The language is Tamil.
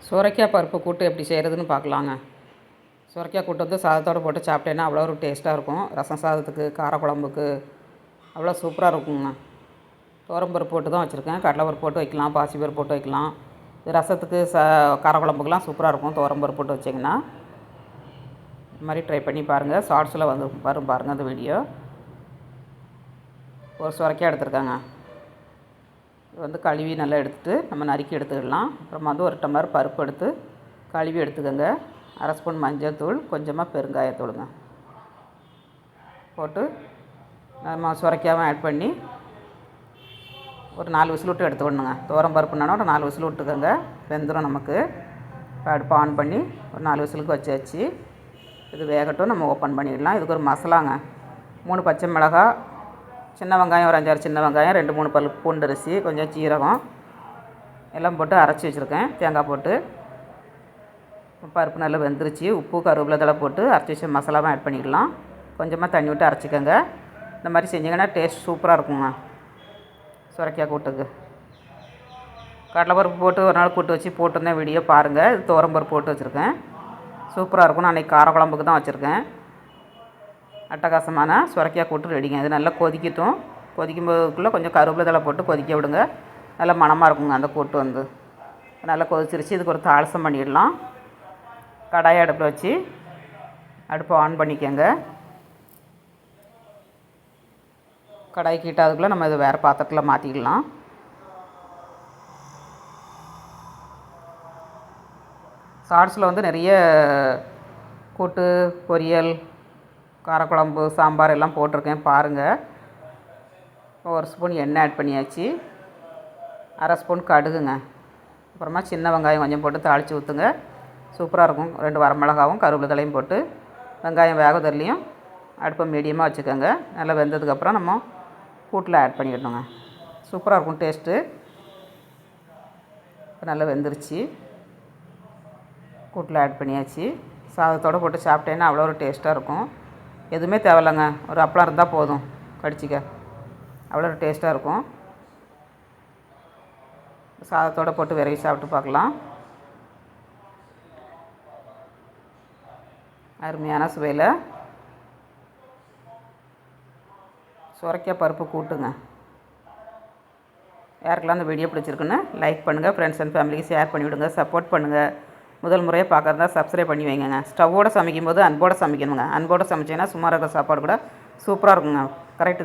சுரைக்காய் பருப்பு கூட்டு எப்படி செய்கிறதுன்னு பார்க்கலாங்க. சுரைக்காய் கூட்டு வந்து சாதத்தோடு போட்டு சாப்பிட்டேன்னா அவ்வளோ ஒரு டேஸ்ட்டாக இருக்கும். ரசம் சாதத்துக்கு, காரக்குழம்புக்கு அவ்வளோ சூப்பராக இருக்குங்க. துவரம்பருப்பு போட்டு தான் வச்சுருக்கேன். கடலைப்பருப்பு போட்டு வைக்கலாம், பாசிப்பருப்பு போட்டு வைக்கலாம். இது ரசத்துக்கு காரக்குழம்புக்கெலாம் சூப்பராக இருக்கும். துவரம்பருப்பு போட்டு வச்சிங்கன்னா இது மாதிரி ட்ரை பண்ணி பாருங்கள். ஷார்ட்ஸில் வந்து வரும் பாருங்கள் அந்த வீடியோ. ஒரு சுரைக்காய் எடுத்துருக்காங்க. இது வந்து கழுவி நல்லா எடுத்துகிட்டு நம்ம நறுக்கி எடுத்துக்கிடலாம். அப்புறமா வந்து ஒரு டம்ளர் பருப்பு எடுத்து கழுவி எடுத்துக்கோங்க. அரை ஸ்பூன் மஞ்சள் தூள், கொஞ்சமாக பெருங்காயத்தூளுங்க போட்டு நம்ம சுரைக்காவும் ஆட் பண்ணி ஒரு 4 விசில் விட்டு எடுத்துக்கணுங்க. துவரம் பருப்புனா ஒரு 4 விசில் விட்டுக்கோங்க, வெந்துடும் நமக்கு. அடுப்பு ஆன் பண்ணி ஒரு 4 விசிலுக்கு வச்சு இது வேகட்டும். நம்ம ஓப்பன் பண்ணிடலாம். இதுக்கு ஒரு மசாலாங்க. 3 பச்சை மிளகாய், சின்ன வெங்காயம் ஒரு 5-6 சின்ன வெங்காயம், 2-3 பல் பூண்டரிசி, கொஞ்சம் சீரகம் எல்லாம் போட்டு அரைச்சி வச்சுருக்கேன். தேங்காய் போட்டு பருப்பு நல்லா வெந்துருச்சு. உப்பு, கருவேப்பிலை தழை போட்டு அரைச்சி வச்ச மசாலாவும் ஆட் பண்ணிக்கலாம். கொஞ்சமாக தண்ணி விட்டு அரைச்சிக்கோங்க. இந்த மாதிரி செஞ்சிங்கன்னா டேஸ்ட் சூப்பராக இருக்குங்க சுரைக்காய் கூட்டுக்கு. கடலைப்பருப்பு போட்டு ஒரு நாள் கூட்டு வச்சு போட்டிருந்தேன், வீடியோ பாருங்கள். இது துவரம்பருப்பு போட்டு வச்சுருக்கேன், சூப்பராக இருக்கும். நான் அன்றைக்கி காரக்குழம்புக்கு தான் வச்சுருக்கேன். அட்டகாசமான சுரைக்காய் கூட்டு ரெடிங்க. இது நல்லா கொதிக்கட்டும். கொதிக்கும்போதுக்குள்ளே கொஞ்சம் கருவேப்பிலை தழை போட்டு கொதிக்க விடுங்க. நல்லா மணமாக இருக்குங்க அந்த கூட்டு வந்து. நல்லா கொதிச்சிருச்சு. இதுக்கு ஒரு தாளசம் பண்ணிடலாம். கடாயை அடுப்பில் வச்சு அடுப்பை ஆன் பண்ணிக்கோங்க. கடாய் கீட்டாதுக்குள்ளே நம்ம இது வேறு பாத்திரத்தில் மாற்றிக்கலாம். ஷார்ட்ஸில் வந்து நிறைய கூட்டு, பொரியல், காரக்குழம்பு, சாம்பார் எல்லாம் போட்டிருக்கேன், பாருங்கள். ஒரு ஸ்பூன் எண்ணெய் ஆட் பண்ணியாச்சு. அரை ஸ்பூன் கடுகுங்க. அப்புறமா சின்ன வெங்காயம் கொஞ்சம் போட்டு தாளித்து ஊற்றுங்க. சூப்பராக இருக்கும். 2 வரமிளகாவும் கருவேப்பிலை தலையும் போட்டு வெங்காயம் வேகதல்லையும் அடுப்பை மீடியமாக வச்சுக்கோங்க. நல்லா வெந்ததுக்கப்புறம் நம்ம கூட்டில் ஆட் பண்ணிடணுங்க. சூப்பராக இருக்கும் டேஸ்ட்டு. நல்லா வெந்துருச்சு. கூட்டில் ஆட் பண்ணியாச்சு. சாதத்தோடு போட்டு சாப்பிட்டேன்னா அவ்வளோ ஒரு டேஸ்ட்டாக இருக்கும். எதுவுமே தேவையில்லைங்க, ஒரு அப்பளம் இருந்தால் போதும் கடிச்சிக்க, அவ்வளோ ஒரு டேஸ்ட்டாக இருக்கும். சாதத்தோடு போட்டு விரவி சாப்பிட்டு பார்க்கலாம். அருமையான சுவையில் சுரைக்காய் பருப்பு கூட்டுங்க. யாருக்கெல்லாம் அந்த வீடியோ பிடிச்சிருக்குன்னு லைக் பண்ணுங்கள், ஃப்ரெண்ட்ஸ் அண்ட் ஃபேமிலிக்கு ஷேர் பண்ணிவிடுங்க, சப்போர்ட் பண்ணுங்கள். முதல் முறையாக பார்க்குறதா சப்ஸ்கிரைப் பண்ணி வைங்க. ஸ்டவ்வோடு சமைக்கும்போது அன்போடு சமைக்கணுங்க. அன்போடு சமைச்சிங்கன்னா சும்மா இருக்கிற சாப்பாடு கூட சூப்பராக இருக்குங்க. கரெக்டு.